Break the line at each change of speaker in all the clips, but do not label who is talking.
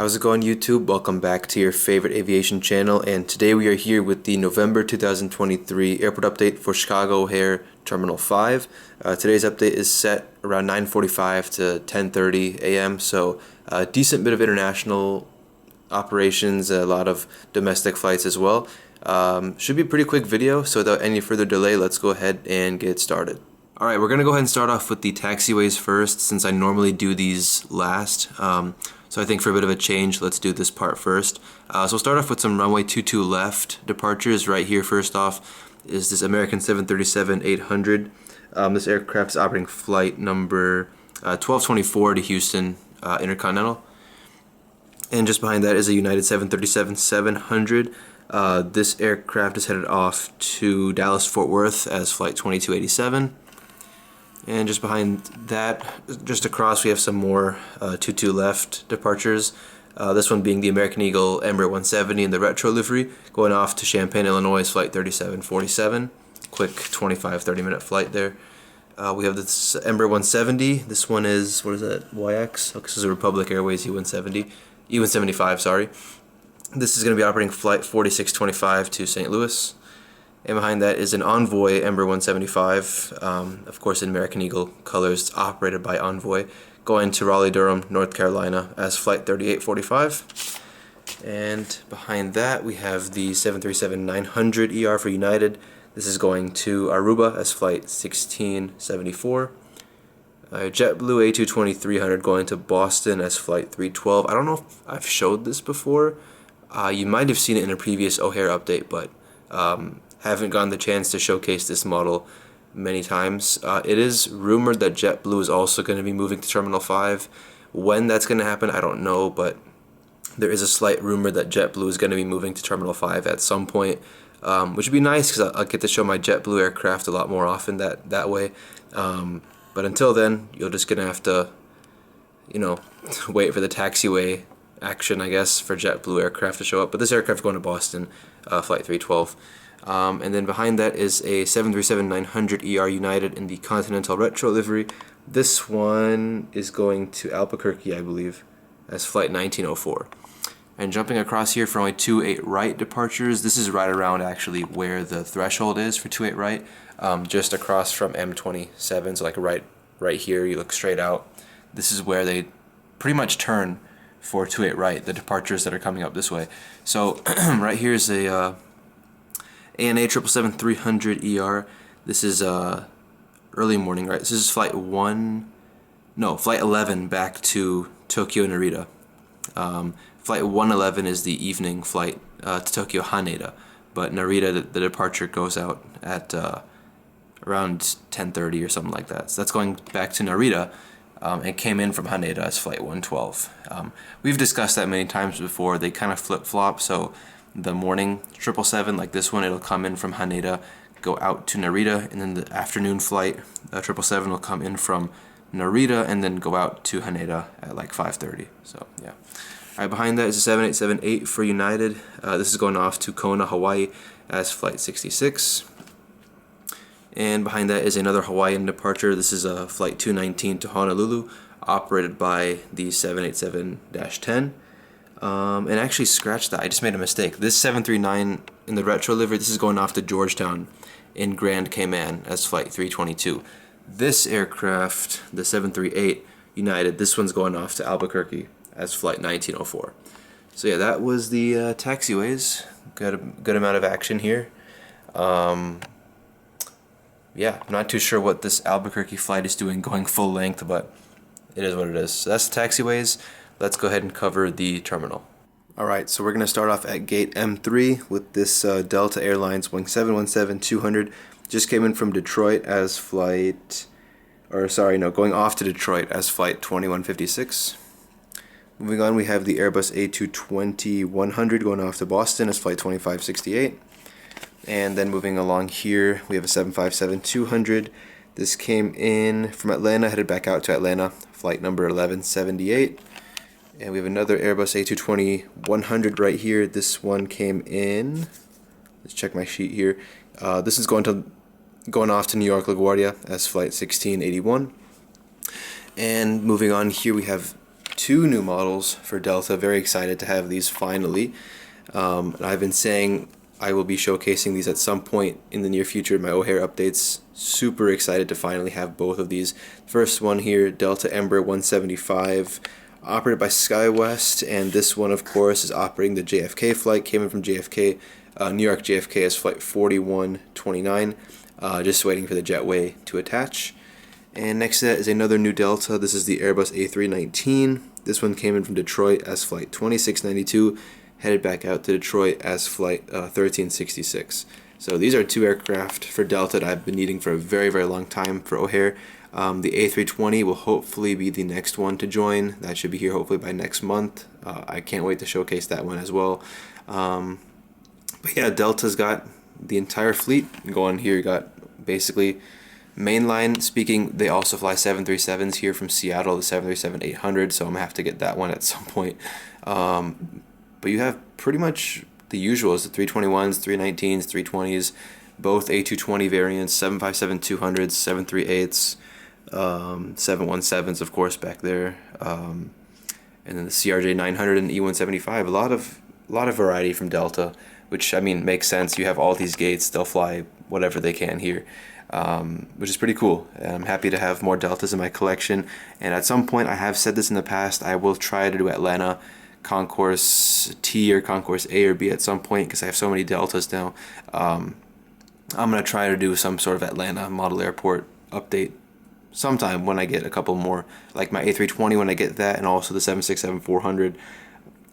How's it going, YouTube? Welcome back to your favorite aviation channel, and today we are here with the November 2023 airport update for Chicago O'Hare Terminal 5. Today's update is set around 9:45 to 10:30 a.m., so a decent bit of international operations, a lot of domestic flights as well. Should be a pretty quick video, so without any further delay, let's go ahead and get started. Alright, we're going to go ahead and start off with the taxiways first, since I normally do these last. So I think for a bit of a change, let's do this part first. So we'll start off with some runway 22 left departures. Right here, first off, is this American 737-800. This aircraft is operating flight number 1224 to Houston Intercontinental. And just behind that is a United 737-700. This aircraft is headed off to Dallas-Fort Worth as flight 2287. And just behind that, just across, we have some more 22 left departures. This one being the American Eagle Embraer 170 in the retro livery, going off to Champaign, Illinois, flight 3747. Quick 25-30 minute flight there. We have this Embraer 170. This one is, what is that, YX? Oh, this is a Republic Airways E175, sorry. This is going to be operating flight 4625 to St. Louis. And behind that is an Envoy Embraer 175, of course in American Eagle colors, operated by Envoy, going to Raleigh-Durham, North Carolina as flight 3845. And behind that we have the 737-900 ER for United. This is going to Aruba as flight 1674. JetBlue A220-300 going to Boston as flight 312. I don't know if I've showed this before. You might have seen it in a previous O'Hare update, but haven't gotten the chance to showcase this model many times. It is rumored that JetBlue is also going to be moving to Terminal 5. When that's going to happen, I don't know, but there is a slight rumor that JetBlue is going to be moving to Terminal 5 at some point, which would be nice because I'll get to show my JetBlue aircraft a lot more often that way. But until then, you're just going to have to, wait for the taxiway action, I guess, for JetBlue aircraft to show up. But this aircraft going to Boston, flight 312. And then behind that is a 737-900 ER United in the Continental Retro livery. This one is going to Albuquerque, I believe, as flight 1904. And jumping across here for only 28 right departures, this is right around actually where the threshold is for 28 right, just across from M27, so like right here, you look straight out. This is where they pretty much turn for 28 right, the departures that are coming up this way. So right here is a ANA 777-300 ER. This is early morning, right? This is flight 11 back to Tokyo Narita. Flight 111 is the evening flight to Tokyo Haneda, but Narita, the departure goes out at around 10:30 or something like that. So that's going back to Narita. It came in from Haneda as flight 112. We've discussed that many times before. They kind of flip-flop, so the morning 777, like this one, it'll come in from Haneda, go out to Narita, and then the afternoon flight 777 will come in from Narita and then go out to Haneda at like 5:30. So yeah. Alright, behind that is a 7878 for United. This is going off to Kona, Hawaii as flight 66. And behind that is another Hawaiian departure. This is a flight 219 to Honolulu, operated by the 787-10. And actually, scratch that, I just made a mistake. This 739 in the retro livery, this is going off to Georgetown in Grand Cayman as flight 322. This aircraft, the 738 United, this one's going off to Albuquerque as flight 1904. So yeah, that was the taxiways. Got a good amount of action here. Yeah, I'm not too sure what this Albuquerque flight is doing going full length, but it is what it is. So that's the taxiways. Let's go ahead and cover the terminal. Alright, so we're going to start off at gate M3 with this Delta Airlines Boeing 717-200. Just came in from Detroit as flight, going off to Detroit as flight 2156. Moving on, we have the Airbus A220-100 going off to Boston as flight 2568. And then moving along here, we have a 757-200. This came in from Atlanta, headed back out to Atlanta, flight number 1178. And we have another Airbus A220-100 right here. This one came in, let's check my sheet here. This is going off to New York LaGuardia as flight 1681. And moving on here, we have two new models for Delta. Very excited to have these finally. And I've been saying I will be showcasing these at some point in the near future in my O'Hare updates. Super excited to finally have both of these. First one here, Delta Embraer 175, operated by SkyWest, and this one of course is operating the JFK flight, came in from JFK, New York JFK as flight 4129, just waiting for the jetway to attach. And next to that is another new Delta. This is the Airbus A319. This one came in from Detroit as flight 2692, headed back out to Detroit as flight 1366. So these are two aircraft for Delta that I've been needing for a very, very long time for O'Hare. The A320 will hopefully be the next one to join. That should be here hopefully by next month. I can't wait to showcase that one as well. But yeah, Delta's got the entire fleet going here. You got basically mainline speaking, they also fly 737s here from Seattle, the 737-800, so I'm going to have to get that one at some point. But you have pretty much the usuals, the 321s, 319s, 320s, both A220 variants, 757-200s, 738s, 717s of course back there, and then the CRJ-900 and E175. A lot of variety from Delta, which I mean makes sense. You have all these gates, they'll fly whatever they can here. Which is pretty cool. I'm happy to have more Deltas in my collection, and at some point, I have said this in the past, I will try to do Atlanta Concourse T or Concourse A or B at some point because I have so many Deltas now. I'm going to try to do some sort of Atlanta model airport update sometime when I get a couple more, like my A320 when I get that, and also the 767-400.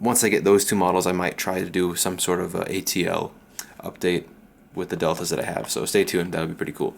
Once I get those two models, I might try to do some sort of ATL update with the Deltas that I have, so stay tuned, that would be pretty cool.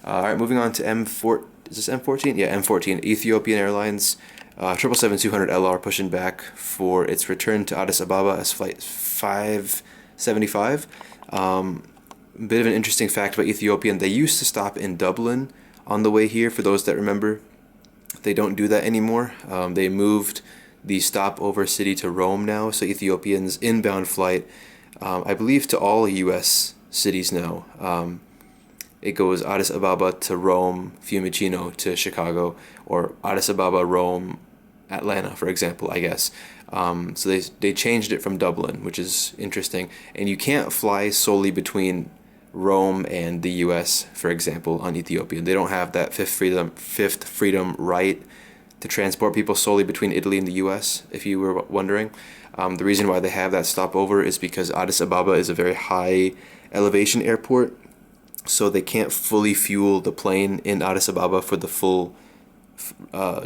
Alright, moving on to M4, is this M14? Yeah, M14, Ethiopian Airlines, 777-200LR pushing back for its return to Addis Ababa as flight 575. Bit of an interesting fact about Ethiopian, they used to stop in Dublin on the way here, for those that remember. They don't do that anymore. They moved the stopover city to Rome now, so Ethiopian's inbound flight, I believe to all US cities now. It goes Addis Ababa to Rome, Fiumicino to Chicago, or Addis Ababa, Rome, Atlanta, for example, I guess. So they changed it from Dublin, which is interesting. And you can't fly solely between Rome and the US, for example, on Ethiopian. They don't have that fifth freedom right to transport people solely between Italy and the US, if you were wondering. The reason why they have that stopover is because Addis Ababa is a very high elevation airport, so they can't fully fuel the plane in Addis Ababa for the full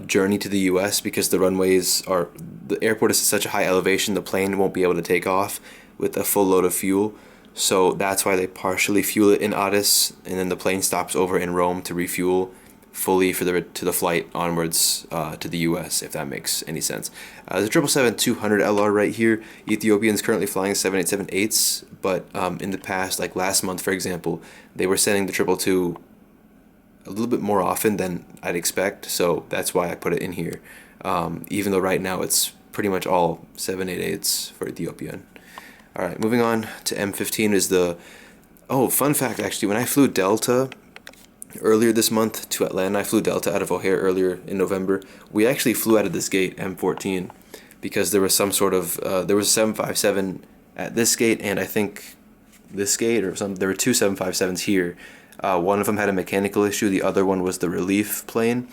journey to the US because the airport is at such a high elevation, the plane won't be able to take off with a full load of fuel. So that's why they partially fuel it in Addis, and then the plane stops over in Rome to refuel fully to the flight onwards to the US, if that makes any sense. The 777-200LR right here, Ethiopian's currently flying 787-8s, but in the past, like last month for example, they were sending the 222 a little bit more often than I'd expect, so that's why I put it in here, even though right now it's pretty much all 788s for Ethiopian. Alright, moving on to M15 is fun fact actually, when I flew Delta earlier this month to Atlanta, I flew Delta out of O'Hare earlier in November. We actually flew out of this gate, M14, because there was some sort of, there was a 757 at this gate, and I think this gate, or something. There were two 757s here. One of them had a mechanical issue, the other one was the relief plane.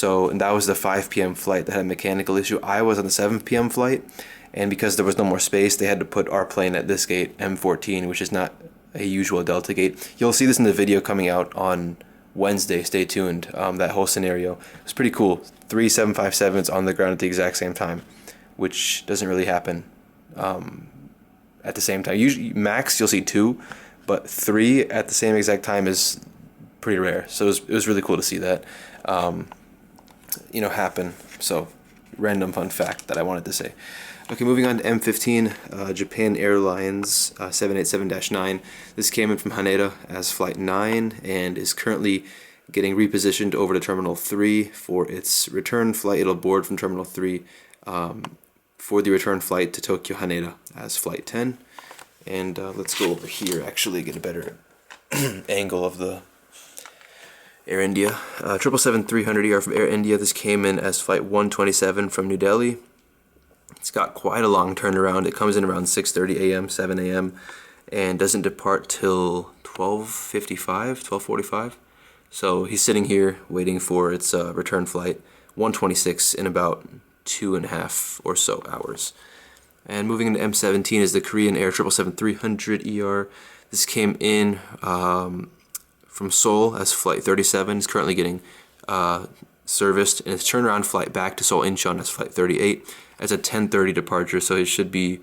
And that was the 5 p.m. flight that had a mechanical issue. I was on the 7 p.m. flight, and because there was no more space, they had to put our plane at this gate, M14, which is not a usual Delta gate. You'll see this in the video coming out on Wednesday, stay tuned. That whole scenario was pretty cool. 3 757s on the ground at the exact same time, which doesn't really happen at the same time. Usually max you'll see 2, but 3 at the same exact time is pretty rare. So it was really cool to see that happen. So random fun fact that I wanted to say. Okay, moving on to M15, Japan Airlines 787-9. This came in from Haneda as Flight 9 and is currently getting repositioned over to Terminal 3 for its return flight. It'll board from Terminal 3 for the return flight to Tokyo Haneda as Flight 10. And let's go over here, actually, get a better angle of the Air India. 777-300ER from Air India. This came in as flight 127 from New Delhi. It's got quite a long turnaround. It comes in around 6:30 a.m., 7 a.m., and doesn't depart till 12:55, 12:45. So he's sitting here waiting for its return flight, 126 in about 2.5 or so hours. And moving into M17 is the Korean Air 777-300ER. This came in from Seoul as flight 37. It's currently getting serviced, and its turnaround flight back to Seoul Incheon as flight 38. It's a 10:30 departure, so it should be,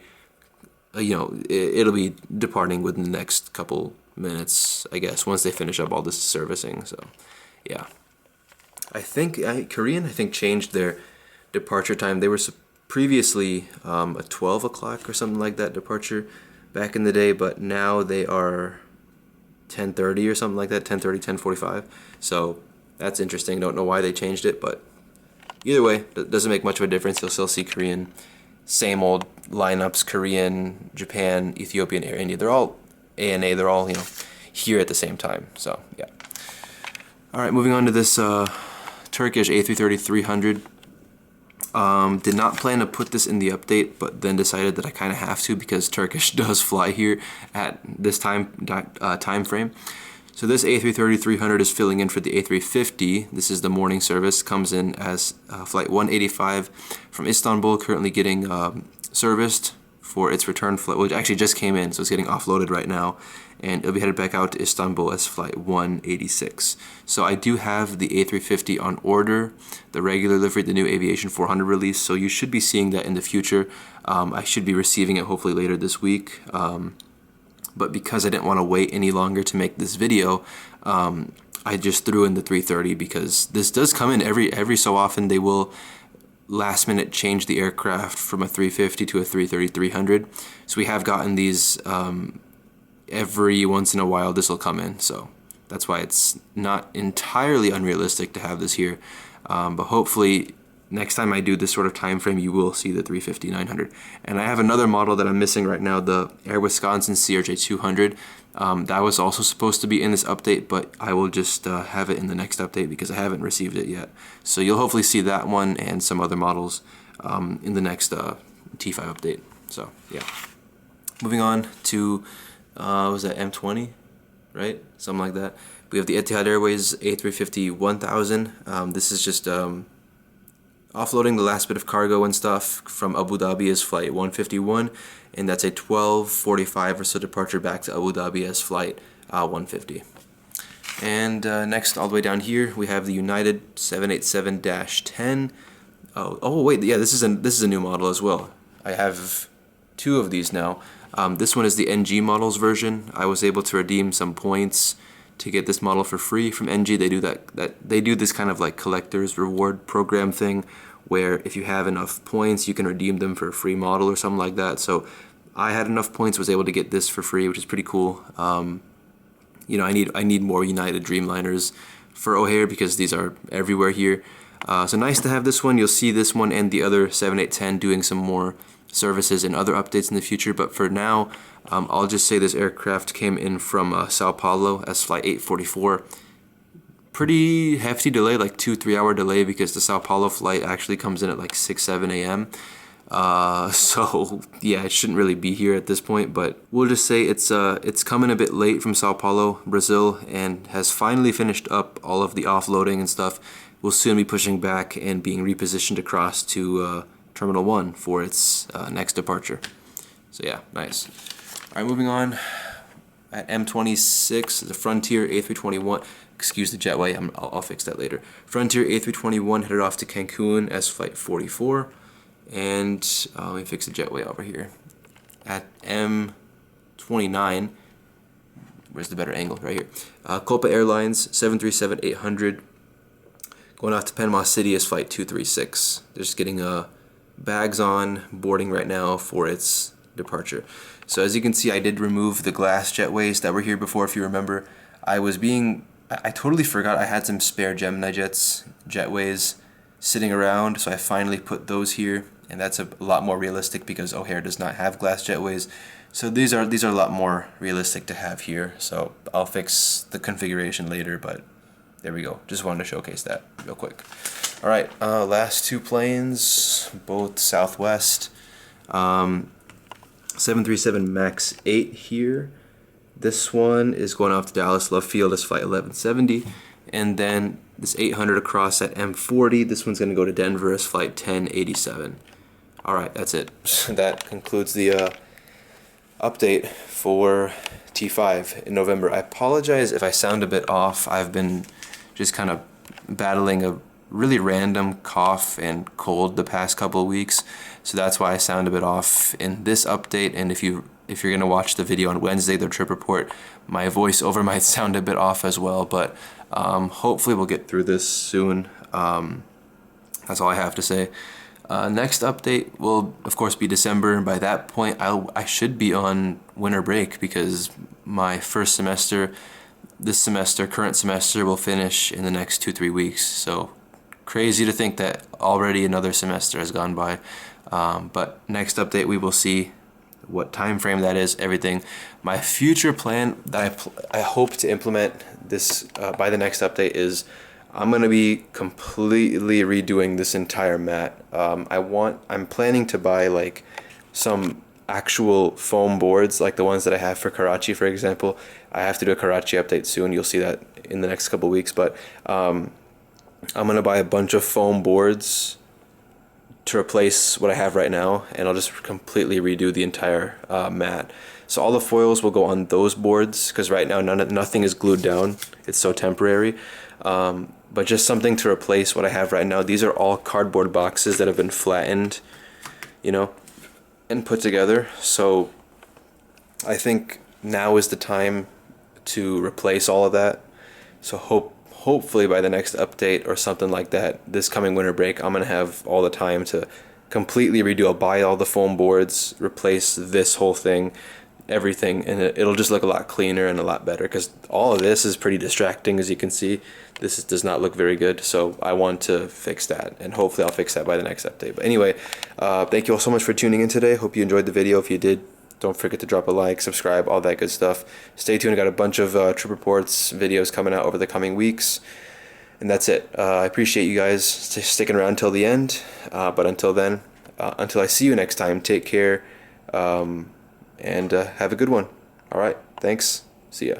it'll be departing within the next couple minutes, I guess, once they finish up all this servicing. So, yeah. I think Korean, changed their departure time. They were previously a 12 o'clock or something like that departure back in the day, but now they are 10:30 or something like that, 10:30, 10:45. So that's interesting. Don't know why they changed it, but either way, it doesn't make much of a difference. You'll still see Korean, same old lineups, Korean, Japan, Ethiopian, Air India. They're all ANA, they're all, here at the same time. So, yeah. All right, moving on to this Turkish A330-300. Did not plan to put this in the update, but then decided that I kind of have to because Turkish does fly here at this time frame. So this A330-300 is filling in for the A350. This is the morning service. Comes in as flight 185 from Istanbul, currently getting serviced for its return flight, which actually just came in, so it's getting offloaded right now, and it'll be headed back out to Istanbul as flight 186. So I do have the A350 on order, the regular livery, the new Aviation 400 release, so you should be seeing that in the future. I should be receiving it hopefully later this week, but because I didn't want to wait any longer to make this video, I just threw in the 330 because this does come in every so often. They will last minute change the aircraft from a 350 to a 330-300. So we have gotten these every once in a while. This will come in, so that's why it's not entirely unrealistic to have this here. But hopefully next time I do this sort of time frame, you will see the 350-900. And I have another model that I'm missing right now, the Air Wisconsin CRJ200. That was also supposed to be in this update, but I will just have it in the next update because I haven't received it yet. So you'll hopefully see that one and some other models in the next T5 update. So yeah. Moving on to, was that M20, right? Something like that. We have the Etihad Airways A350-1000. This is just offloading the last bit of cargo and stuff from Abu Dhabi as flight 151, and that's a 12:45 or so departure back to Abu Dhabi as flight 150. And next, all the way down here, we have the United 787-10. Oh wait, yeah, this is a new model as well. I have two of these now. This one is the NG models version. I was able to redeem some points to get this model for free from NG. They do they do this kind of like collector's reward program thing where if you have enough points you can redeem them for a free model or something like that. So I had enough points, was able to get this for free, which is pretty cool. I need more United Dreamliners for O'Hare because these are everywhere here. So nice to have this one. You'll see this one and the other 7810 doing some more services and other updates in the future, but for now I'll just say this aircraft came in from Sao Paulo as flight 844. Pretty hefty delay, like 2-3 hour delay, because the Sao Paulo flight actually comes in at like 6-7 a.m. So yeah, it shouldn't really be here at this point, but we'll just say it's coming a bit late from Sao Paulo, Brazil, and has finally finished up all of the offloading and stuff. We'll soon be pushing back and being repositioned across to Terminal 1 for its next departure. So yeah, nice. Alright, moving on. At M26, the Frontier A321, excuse the jetway, I'll fix that later. Frontier A321 headed off to Cancun as flight 44. And let me fix the jetway over here. At M29, where's the better angle? Right here. Copa Airlines 737-800 going off to Panama City as flight 236. They're just getting bags on, boarding right now for its departure. So as you can see, I did remove the glass jetways that were here before, if you remember. I totally forgot I had some spare geminijets jetways sitting around, so I finally put those here, and that's a lot more realistic because O'Hare does not have glass jetways. So these are a lot more realistic to have here. So I'll fix the configuration later, but there we go. Just wanted to showcase that real quick. All right, last two planes, both Southwest. 737 MAX 8 here. This one is going off to Dallas Love Field as flight 1170, and then this 800 across at M40. This one's going to go to Denver as flight 1087. All right, that's it. That concludes the update for T5 in November. I apologize if I sound a bit off. I've been just kind of battling a really random cough and cold the past couple of weeks, so that's why I sound a bit off in this update. And if you're gonna watch the video on Wednesday, the trip report, my voiceover might sound a bit off as well, but hopefully we'll get through this soon. That's all I have to say. Next update will of course be December, and by that point I should be on winter break, because my first semester, current semester, will finish in the next 2-3 weeks. So crazy to think that already another semester has gone by. But next update we will see what time frame that is, everything. My future plan that I hope to implement this by the next update is I'm gonna be completely redoing this entire mat. I'm planning to buy like some actual foam boards, like the ones that I have for Karachi, for example. I have to do a Karachi update soon. You'll see that in the next couple weeks, but I'm gonna buy a bunch of foam boards to replace what I have right now, and I'll just completely redo the entire mat. So all the foils will go on those boards, because right now nothing is glued down. It's so temporary. But just something to replace what I have right now. These are all cardboard boxes that have been flattened, you know, and put together. So I think now is the time to replace all of that. So hopefully by the next update or something like that, this coming winter break, I'm gonna have all the time to completely redo. I'll buy all the foam boards, replace this whole thing, everything, and it'll just look a lot cleaner and a lot better, because all of this is pretty distracting. As you can see, this does not look very good, so I want to fix that, and hopefully I'll fix that by the next update. But anyway, thank you all so much for tuning in today. Hope you enjoyed the video. If you did, don't forget to drop a like, subscribe, all that good stuff. Stay tuned. I got a bunch of trip reports videos coming out over the coming weeks, and that's it. I appreciate you guys sticking around till the end, but until then, until I see you next time, take care, and have a good one. All right, thanks. See ya.